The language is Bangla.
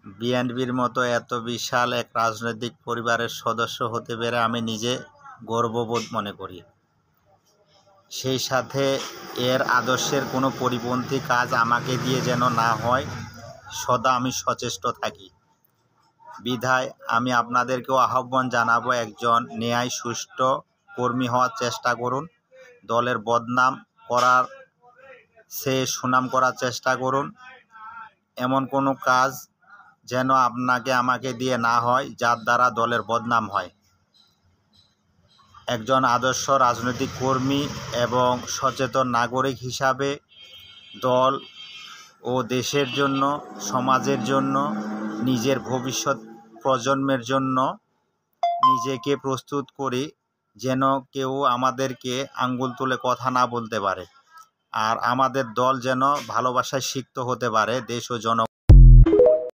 বিএনপির মতো এত বিশাল এক রাজনৈতিক পরিবারের সদস্য হতে পেরে আমি নিজে গর্ববোধ মনে করি। সেই সাথে এর আদর্শের কোনো পরিপন্থী কাজ আমাকে দিয়ে যেন না হয়, সদা আমি সচেষ্ট থাকি। বিধায় আমি আপনাদেরকেও আহ্বান জানাবো, একজন ন্যায় সুষ্ঠু কর্মী হওয়ার চেষ্টা করুন। দলের বদনাম করার সে সুনাম করার চেষ্টা করুন। এমন কোনো কাজ যেন আপনাকে আমাকে দিয়ে না হয় যার দ্বারা দলের বদনাম হয়। একজন আদর্শ রাজনৈতিক কর্মী এবং সচেতন নাগরিক হিসাবে দল ও দেশের জন্য, সমাজের জন্য, নিজের ভবিষ্যৎ প্রজন্মের জন্য নিজেকে প্রস্তুত করি, যেন কেউ আমাদেরকে আঙ্গুল তুলে কথা না বলতে পারে। আর আমাদের দল যেন ভালোবাসায় সিক্ত হতে পারে দেশ ও জনগণ।